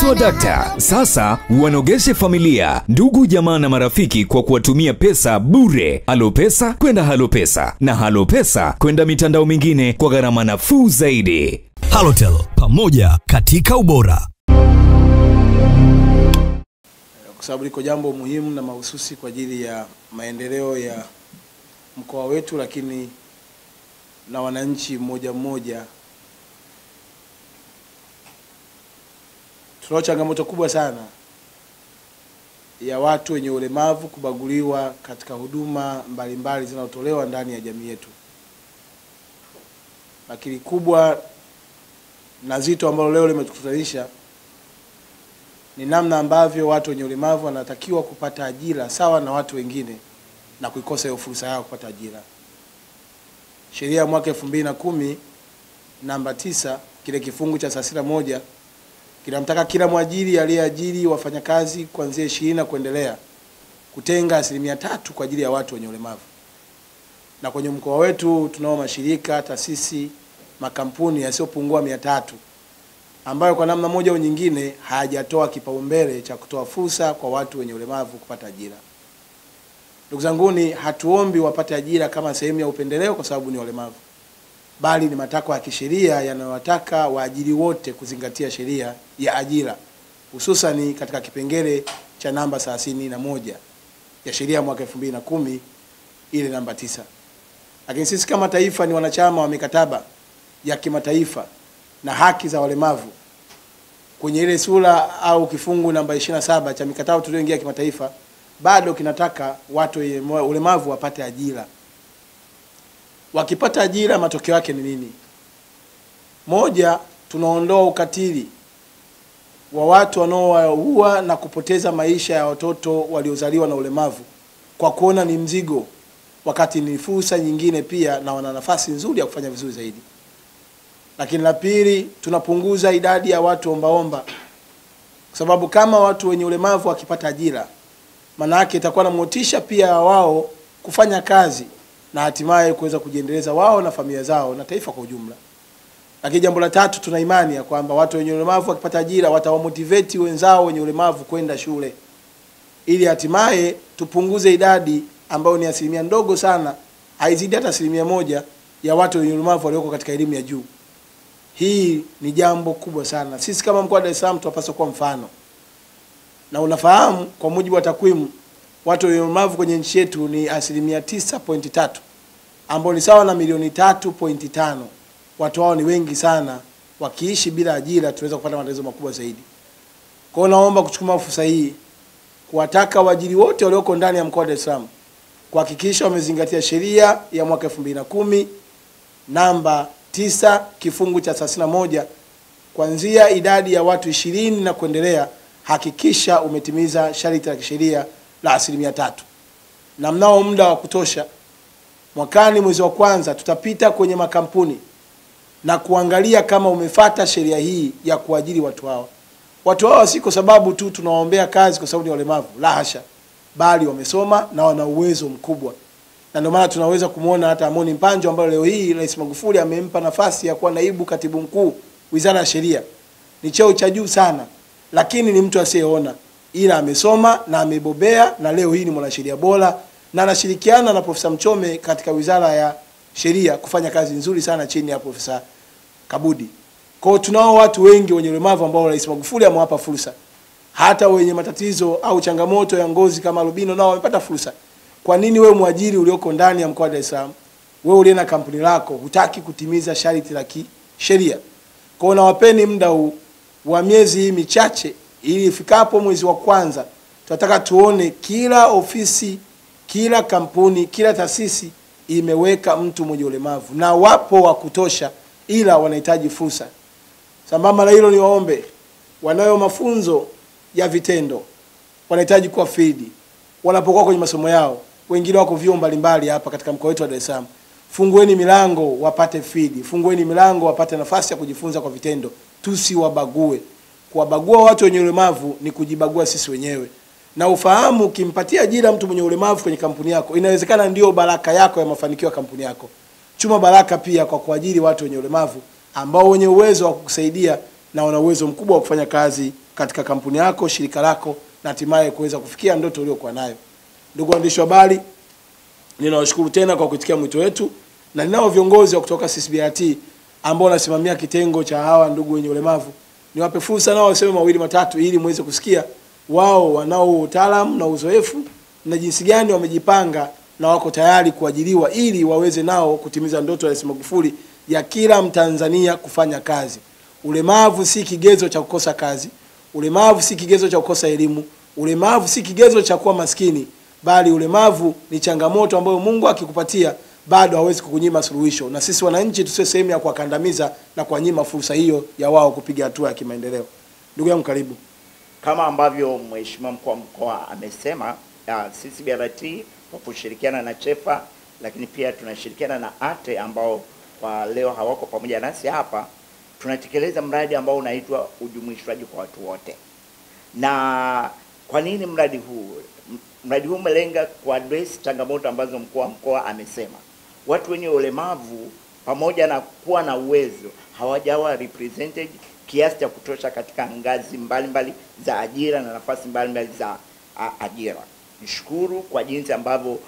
Swadakta sasa wanogeshe familia, ndugu, jamaa na marafiki kwa kuwatumia pesa bure. Halopesa kwenda Halopesa na Halopesa kwenda mitandao mingine kwa gharama nafuu zaidi. Halotel, pamoja katika ubora. Kwa sababu liko jambo muhimu na mahususi kwa ajili ya maendeleo ya mkoa wetu, lakini na wananchi mmoja mmoja. Tuna changamoto kubwa sana ya watu wenye ulemavu kubaguliwa katika huduma mbalimbali zinazotolewa ndani ya jamii yetu. Lakini kubwa na zito ambalo leo limetukutanisha ni namna ambavyo watu wenye ulemavu wanatakiwa kupata ajira sawa na watu wengine na kuikosa hiyo fursa yao kupata ajira. Sheria ya mwaka 2010 namba 9 kile kifungu cha 31 kinamtaka kila mwajiri aliyeajiri wafanyakazi kuanzia 20 na kuendelea kutenga 3% kwa ajili ya watu wenye ulemavu. Na kwenye mkoa wetu tunao mashirika, taasisi, makampuni yasiyopungua 300 ambayo kwa namna moja au nyingine hayajatoa kipaumbele cha kutoa fursa kwa watu wenye ulemavu kupata ajira. Ndugu zanguni, hatuombi wapate ajira kama sehemu ya upendeleo kwa sababu ni walemavu, bali ni matakwa ya kisheria yanayowataka waajiri wote kuzingatia sheria ya ajira, hususan katika kipengele cha namba 31 ya sheria ya mwaka 2010 ile namba 9. Lakini sisi kama taifa ni wanachama wa mikataba ya kimataifa na haki za walemavu. Kwenye ile sura au kifungu namba 27 cha mikataba tulioingia kimataifa bado kinataka watu wenye ulemavu wapate ajira. Wakipata ajira matokeo yake ni nini? Moja, tunaondoa ukatili wa watu wanaoua na kupoteza maisha ya watoto waliozaliwa na ulemavu kwa kuona ni mzigo, wakati ni fursa nyingine pia na wana nafasi nzuri ya kufanya vizuri zaidi. Lakini la pili, tunapunguza idadi ya watu ombaomba, kwa sababu kama watu wenye ulemavu wakipata ajira, maana yake itakuwa na motisha pia wao kufanya kazi na hatimaye kuweza kujiendeleza wao na familia zao na taifa kwa ujumla. Lakini jambo la tatu, tuna imani ya kwamba watu wenye ulemavu wakipata ajira watawamotivate wenzao wenye ulemavu kwenda shule, ili hatimaye tupunguze idadi ambayo ni asilimia ndogo sana, haizidi hata 1% ya watu wenye ulemavu walioko katika elimu ya juu. Hii ni jambo kubwa sana. Sisi kama mkoa wa Dar es Salaam tunapaswa kuwa mfano. Na unafahamu kwa mujibu wa takwimu watu wenye ulemavu kwenye nchi yetu ni 9.3, ambao ni sawa na milioni 3.5. Watu hao ni wengi sana, wakiishi bila ajira tunaweza kupata matatizo makubwa zaidi. Kwa hiyo naomba kuchukua fursa hii kuwataka waajiri wote walioko ndani ya mkoa wa Dar es Salaam kuhakikisha wamezingatia sheria ya mwaka 2010 namba 9 kifungu cha 31, kuanzia idadi ya watu 20 na kuendelea. Hakikisha umetimiza sharti la kisheria la 3%. Na mnao muda wa kutosha. Mwakani mwezi wa kwanza tutapita kwenye makampuni na kuangalia kama umefuata sheria hii ya kuajiri watu hao. Watu hao si kwa sababu tu tunawaombea kazi kwa sababu ni walemavu, la hasha, bali wamesoma na wana uwezo mkubwa. Na ndio maana tunaweza kumuona hata Amoni Mpanjo ambaye leo hii Rais Magufuli amempa nafasi ya kuwa naibu katibu mkuu Wizara ya Sheria. Ni cheo cha juu sana, lakini ni mtu asiyeona, ila amesoma na amebobea, na leo hii ni mwanasheria bora na anashirikiana na Profesa Mchome katika Wizara ya Sheria kufanya kazi nzuri sana chini ya Profesa Kabudi. Kwa hiyo tunao watu wengi wenye ulemavu ambao Rais Magufuli amewapa fursa. Hata wenye matatizo au changamoto ya ngozi kama albino nao wamepata fursa. Kwa nini wewe mwajiri ulioko ndani ya mkoa wa Dar es Salaam, wewe uliye na kampuni lako, hutaki kutimiza sharti la kisheria? Kwa hiyo nawapeni muda huu wa miezi michache, ili ifikapo mwezi wa kwanza tunataka tuone kila ofisi, kila kampuni, kila taasisi imeweka mtu mwenye ulemavu, na wapo wa kutosha, ila wanahitaji fursa. Sambamba na hilo, niwaombe wanayo mafunzo ya vitendo, wanahitaji kuwa field wanapokuwa kwenye masomo yao. Wengine wako vyuo mbalimbali hapa katika mkoa wetu wa Dar es Salaam. Fungueni milango wapate field, fungueni milango wapate nafasi ya kujifunza kwa vitendo. Tusiwabague. Kuwabagua watu wenye ulemavu ni kujibagua sisi wenyewe. Na ufahamu, ukimpatia ajira mtu mwenye ulemavu kwenye kampuni yako, inawezekana ndio baraka yako ya mafanikio ya kampuni yako. Chuma baraka pia kwa kuajiri watu wenye ulemavu ambao wenye uwezo wa kukusaidia na wana uwezo mkubwa wa kufanya kazi katika kampuni yako, shirika lako, na hatimaye kuweza kufikia ndoto uliyokuwa nayo. Ndugu waandishi wa habari, ninawashukuru tena kwa kuitikia mwito wetu, na ninao viongozi wa kutoka CCBRT ambao wanasimamia kitengo cha hawa ndugu wenye ulemavu. Niwape fursa nao waseme mawili matatu ili muweze kusikia wao wanao utaalamu na uzoefu na jinsi gani wamejipanga na wako tayari kuajiriwa ili waweze nao kutimiza ndoto ya Rais Magufuli ya kila Mtanzania kufanya kazi. Ulemavu si kigezo cha kukosa kazi, ulemavu si kigezo cha kukosa elimu, ulemavu si kigezo cha kuwa maskini, bali ulemavu ni changamoto ambayo Mungu akikupatia bado hawezi kukunyima suluhisho, na sisi wananchi tusiwe sehemu ya kuwakandamiza na kuwanyima fursa hiyo ya wao kupiga hatua ya kimaendeleo. Ndugu yangu, karibu. Kama ambavyo Mheshimiwa Mkuu wa Mkoa amesema, CCBRT kwa kushirikiana na CHEFA, lakini pia tunashirikiana na ATE ambao kwa leo hawako pamoja nasi hapa, tunatekeleza mradi ambao unaitwa ujumuishwaji kwa watu wote. Na kwa nini mradi huu? Mradi huu umelenga kuaddress changamoto ambazo mkuu wa mkoa amesema. Watu wenye ulemavu pamoja na kuwa na uwezo hawajawa represented kiasi cha kutosha katika ngazi mbalimbali za ajira na nafasi mbalimbali za ajira. Nishukuru kwa jinsi ambavyo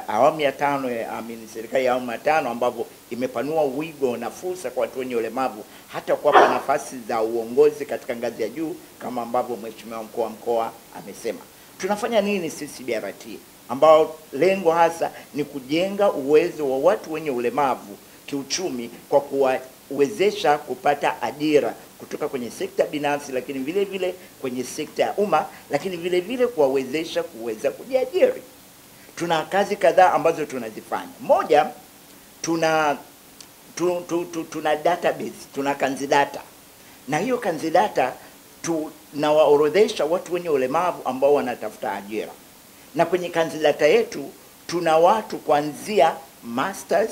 awamu ya 5 serikali ya awamu ya 5 ambavyo imepanua wigo na fursa kwa watu wenye ulemavu hata kuwapa nafasi za uongozi katika ngazi ya juu kama ambavyo Mheshimiwa Mkuu wa Mkoa amesema. Tunafanya nini CCBRT? Ambao lengo hasa ni kujenga uwezo wa watu wenye ulemavu kiuchumi kwa kuwawezesha kupata ajira kutoka kwenye sekta binafsi, lakini vile vile kwenye sekta ya umma, lakini vile vile kuwawezesha kuweza kujiajiri. Tuna kazi kadhaa ambazo tunazifanya. Moja, tuna database, tuna kanzidata. Na hiyo kanzidata tunawaorodhesha watu wenye ulemavu ambao wanatafuta ajira. Na kwenye kanzidata yetu tuna watu kuanzia masters,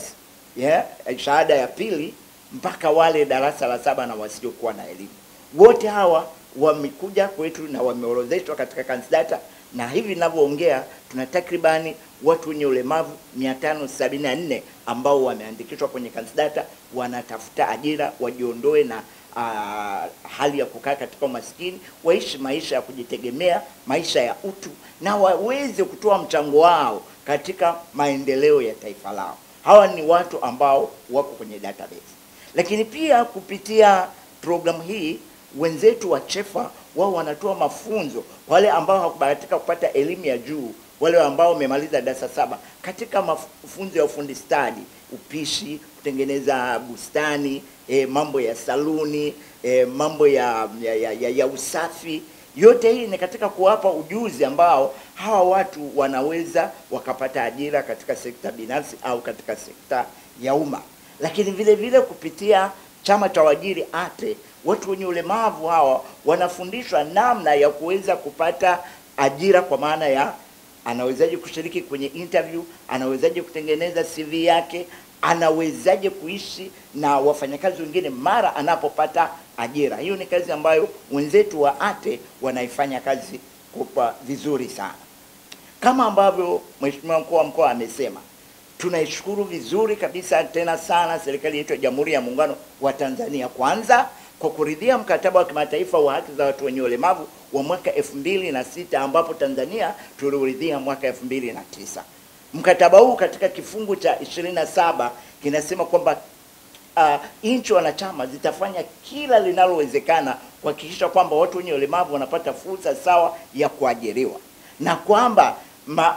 shahada ya pili, mpaka wale darasa la 7 na wasiokuwa na elimu. Wote hawa wamekuja kwetu na wameorodheshwa katika kanzidata, na hivi ninavyoongea tuna takribani watu wenye ulemavu 574 ambao wameandikishwa kwenye kanzidata, wanatafuta ajira, wajiondoe na hali ya kukaa katika umaskini, waishi maisha ya kujitegemea, maisha ya utu, na waweze kutoa mchango wao katika maendeleo ya taifa lao. Hawa ni watu ambao wako kwenye database. Lakini pia kupitia programu hii wenzetu wa CHEFA wao wanatoa mafunzo wale ambao hawakubahatika kupata elimu ya juu, wale ambao wamemaliza darasa 7 katika mafunzo ya ufundi stadi, upishi, kutengeneza bustani, mambo ya saluni, mambo ya usafi. Yote hii ni katika kuwapa ujuzi ambao hawa watu wanaweza wakapata ajira katika sekta binafsi au katika sekta ya umma. Lakini vile vile kupitia chama cha waajiri ATE, watu wenye ulemavu hawa wanafundishwa namna ya kuweza kupata ajira, kwa maana ya anawezaje kushiriki kwenye interview, anawezaje kutengeneza CV yake, anawezaje kuishi na wafanyakazi wengine mara anapopata ajira. Hiyo ni kazi ambayo wenzetu wa ATE wanaifanya kazi kwa vizuri sana. Kama ambavyo Mheshimiwa Mkuu wa Mkoa amesema, tunaishukuru vizuri kabisa tena sana serikali yetu ya Jamhuri ya Muungano wa Tanzania kwanza kwa kuridhia mkataba wa kimataifa wa haki za watu wenye ulemavu wa mwaka 2006 ambapo Tanzania tuliuridhia mwaka 2009. Mkataba huu katika kifungu cha 27 kinasema kwamba nchi wanachama zitafanya kila linalowezekana kuhakikisha kwamba watu wenye ulemavu wanapata fursa sawa ya kuajiriwa, na kwamba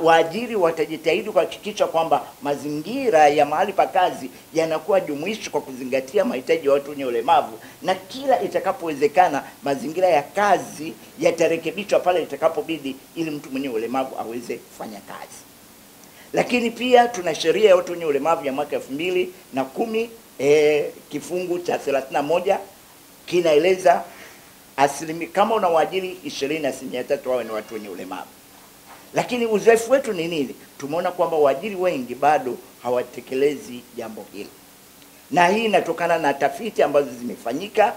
waajiri watajitahidi kuhakikisha kwamba mazingira ya mahali pa kazi yanakuwa jumuishi kwa kuzingatia mahitaji ya watu wenye ulemavu, na kila itakapowezekana mazingira ya kazi yatarekebishwa pale itakapobidi ili mtu mwenye ulemavu aweze kufanya kazi. Lakini pia tuna sheria ya watu wenye ulemavu ya mwaka 2010, kifungu cha 31 kinaeleza kama unawaajiri 20% wawe ni watu wenye ulemavu. Lakini uzoefu wetu ni nini? Tumeona kwamba waajiri wengi bado hawatekelezi jambo hili. Na hii inatokana na tafiti ambazo zimefanyika,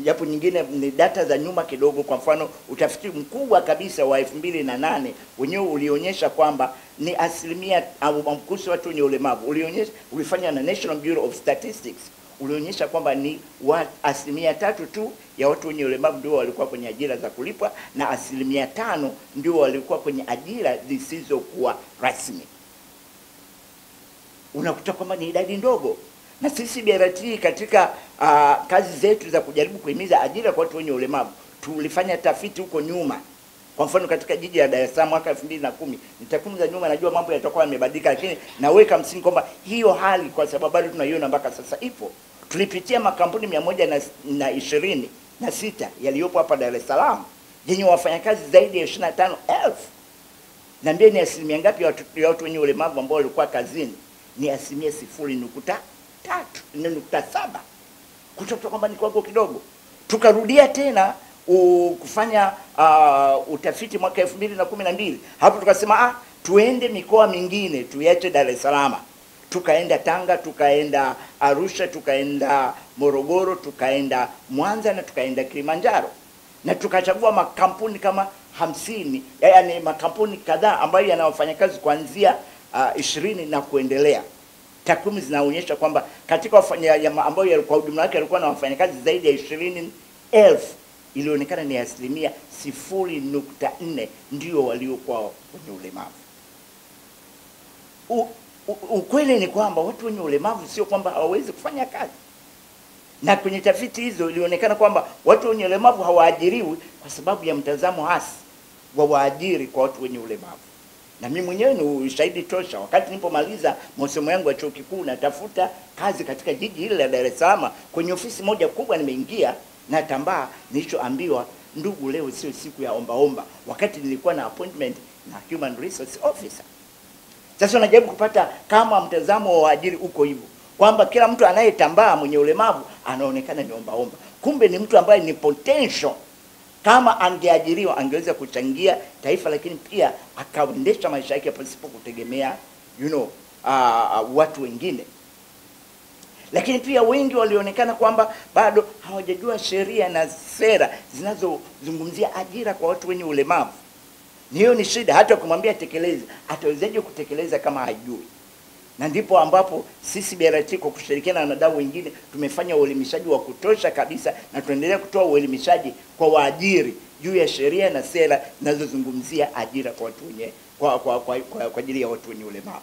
japo nyingine ni data za nyuma kidogo. Kwa mfano, utafiti mkubwa kabisa wa 2008 wenyewe ulionyesha kwamba ni asilimia mkusi watu wenye ulemavu ulifanywa na National Bureau of Statistics, ulionyesha kwamba ni 3% tu ya watu wenye ulemavu ndio walikuwa kwenye ajira za kulipwa na 5% ndio walikuwa kwenye ajira zisizokuwa rasmi. Unakuta kwamba ni idadi ndogo. Na sisi BRT katika kazi zetu za kujaribu kuhimiza ajira kwa watu wenye ulemavu, tulifanya tafiti huko nyuma. Kwa mfano katika jiji la Dar es Salaam mwaka 2010, takwimu za nyuma najua mambo yatakuwa yamebadilika, lakini naweka msingi kwamba hiyo hali kwa sababu bado tunaiona mpaka sasa ipo. Tulipitia makampuni 126 yaliyopo hapa Dar es Salaam yenye wafanyakazi zaidi ya 25,000. Niambie ni asilimia ngapi ya watu wenye ulemavu ambao walikuwa kazini? Ni asilimia 0.3-0.7. Kutoka kwamba ni kiwango kidogo. Tukarudia tena kufanya utafiti mwaka 2012. Hapo tukasema tuende mikoa mingine, tuiache Dar es Salaam. Tukaenda Tanga, tukaenda Arusha, tukaenda Morogoro, tukaenda Mwanza na tukaenda Kilimanjaro. Na tukachagua makampuni kama 50, yaani makampuni kadhaa ambayo yana wafanyakazi kuanzia 20 na kuendelea. Takwimu zinaonyesha kwamba katika ambayo kwa ujumla wake walikuwa na wafanyakazi zaidi ya 20,000, ilionekana ni asilimia 0.4 ndio waliokuwa wenye ulemavu. Ukweli ni kwamba watu wenye ulemavu sio kwamba hawawezi kufanya kazi. Na kwenye tafiti hizo ilionekana kwamba watu wenye ulemavu hawaajiriwi kwa sababu ya mtazamo hasi wa waajiri kwa watu wenye ulemavu. Na mimi mwenyewe ni ushahidi tosha. Wakati nilipomaliza masomo yangu ya chuo kikuu natafuta kazi katika jiji hili la Dar es Salaam, kwenye ofisi moja kubwa nimeingia na tambaa, nilichoambiwa, ndugu, leo sio siku ya omba, wakati nilikuwa na appointment na human resource officer. Sasa unajaribu kupata kama mtazamo wa waajiri uko hivyo, kwamba kila mtu anayetambaa mwenye ulemavu anaonekana ni omba. Kumbe ni mtu ambaye ni potential. Kama angeajiriwa angeweza kuchangia taifa, lakini pia akaendesha maisha yake pasipo kutegemea watu wengine. Lakini pia wengi walionekana kwamba bado hawajajua sheria na sera zinazozungumzia ajira kwa watu wenye ulemavu. Hiyo ni shida, hata kumwambia tekeleza, atawezaje kutekeleza kama hajui? Na ndipo ambapo sisi BRT kwa kushirikiana na wadau wengine tumefanya uelimishaji wa kutosha kabisa, na tunaendelea kutoa uelimishaji kwa waajiri juu ya sheria na sera zinazozungumzia ajira kwa watu wenye kwa ajili ya watu wenye ulemavu.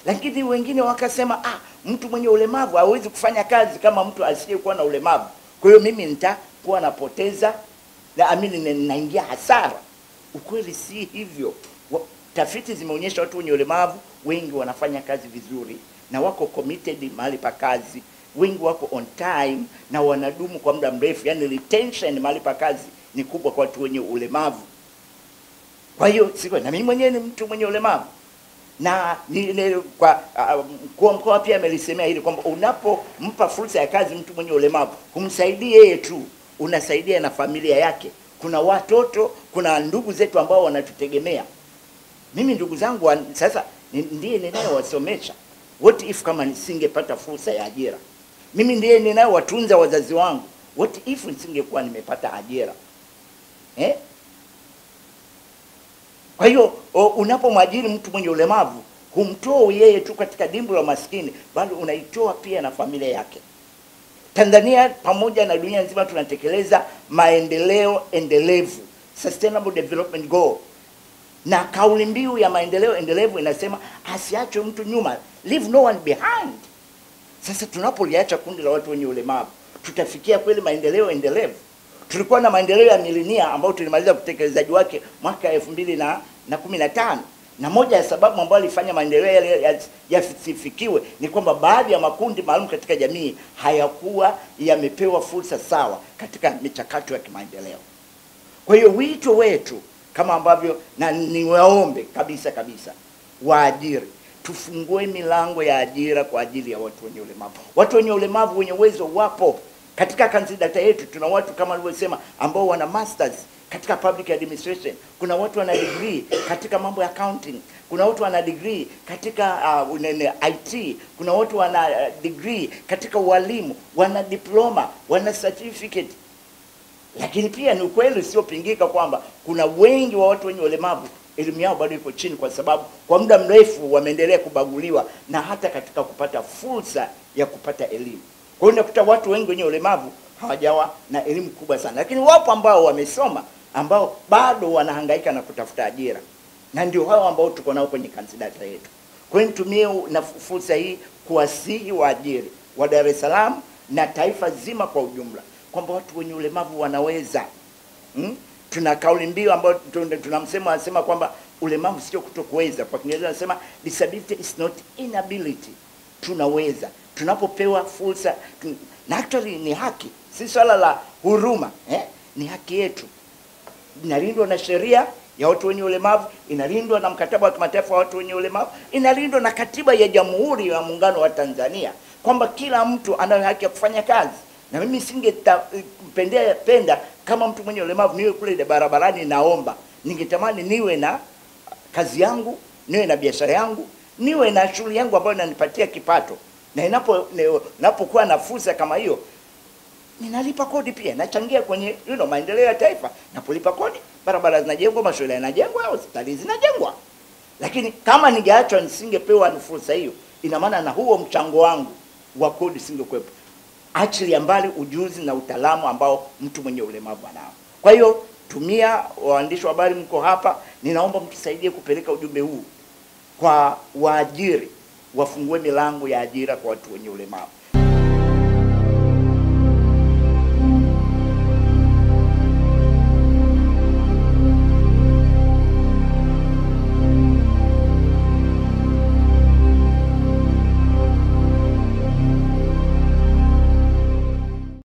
Lakini wengine wakasema mtu mwenye ulemavu hawezi kufanya kazi kama mtu asiyekuwa na ulemavu. Kwa hiyo mimi nitakuwa napoteza naingia hasara. Ukweli si hivyo. Tafiti zimeonyesha watu wenye ulemavu wengi wanafanya kazi vizuri na wako committed mahali pa kazi. Wengi wako on time na wanadumu kwa muda mrefu. Yaani retention mahali pa kazi ni kubwa kwa watu wenye ulemavu. Kwa hiyo na mimi mwenyewe ni mtu mwenye ulemavu. Na kwa mkoa pia amelisemea hili kwamba unapompa fursa ya kazi mtu mwenye ulemavu, humsaidie yeye tu, unasaidia na familia yake. Kuna watoto, kuna ndugu zetu ambao wanatutegemea. Mimi ndugu zangu sasa ndiye ninayewasomesha. What if kama nisingepata fursa ya ajira? Mimi ndiye ninayewatunza wazazi wangu. What if nisingekuwa nimepata ajira? Kwa hiyo unapomwajiri mtu mwenye ulemavu, humtoa yeye tu katika dimbu la maskini, bali unaitoa pia na familia yake. Tanzania pamoja na dunia nzima tunatekeleza maendeleo endelevu, sustainable development goal. Na kauli mbiu ya maendeleo endelevu inasema asiachwe mtu nyuma, leave no one behind. Sasa tunapoliacha kundi la watu wenye ulemavu, tutafikia kweli maendeleo endelevu? Tulikuwa na maendeleo ya milenia ambao tulimaliza kutekelezaji wake mwaka 2015. Na moja ya sababu ambayo ilifanya maendeleo yale yasifikiwe ni kwamba baadhi ya makundi maalum katika jamii hayakuwa yamepewa fursa sawa katika michakato ya kimaendeleo. Kwa hiyo wito wetu kama ambavyo na niwaombe kabisa waajiri, tufungue milango ya ajira kwa ajili ya watu wenye ulemavu. Watu wenye ulemavu wenye uwezo wapo. Katika kandidata yetu tuna watu kama nilivyosema ambao wana masters katika public administration, kuna watu wana degree katika mambo ya accounting, kuna watu wana degree katika IT, kuna watu wana degree katika walimu, wana diploma, wana certificate. Lakini pia ni ukweli usiopingika kwamba kuna wengi wa watu wenye ulemavu elimu yao bado iko chini, kwa sababu kwa muda mrefu wameendelea kubaguliwa na hata katika kupata fursa ya kupata elimu. Kwa hiyo unakuta watu wengi wenye ulemavu hawajawa na elimu kubwa sana, lakini wapo ambao wamesoma ambao bado wanahangaika na kutafuta ajira, na ndio hao ambao tuko nao kwenye kandidata yetu. Kwa hiyo nitumie na fursa hii kuwasihi waajiri wa Dar es Salaam na taifa zima kwa ujumla kwamba watu wenye ulemavu wanaweza. Tuna kauli mbiu ambayo tunasema kwamba ulemavu sio kutokuweza. Kwa Kiingereza nasema disability is not inability. Tunaweza. Tunapopewa fursa, na actually ni haki, si swala la huruma, ni haki yetu. Inalindwa na sheria ya watu wenye ulemavu, inalindwa na mkataba wa kimataifa wa watu wenye ulemavu, inalindwa na katiba ya Jamhuri ya Muungano wa Tanzania kwamba kila mtu ana haki ya kufanya kazi. Na mimi singependa kama mtu mwenye ulemavu niwe kule barabarani naomba. Ningetamani niwe na kazi yangu, niwe na biashara yangu, niwe na shughuli yangu ambayo inanipatia kipato. Na inapokuwa na fursa kama hiyo, ninalipa kodi pia, nachangia kwenye maendeleo ya taifa. Napolipa kodi, barabara zinajengwa, mashule yanajengwa, hospitali zinajengwa. Lakini kama ningeachwa nisingepewa fursa hiyo, ina maana na huo mchango wangu wa kodi singekuwepo. Achilia mbali ujuzi na utaalamu ambao mtu mwenye ulemavu anao. Kwa hiyo tumia, waandishi wa habari mko hapa, ninaomba mtusaidie kupeleka ujumbe huu kwa waajiri, wafungue milango ya ajira kwa watu wenye ulemavu.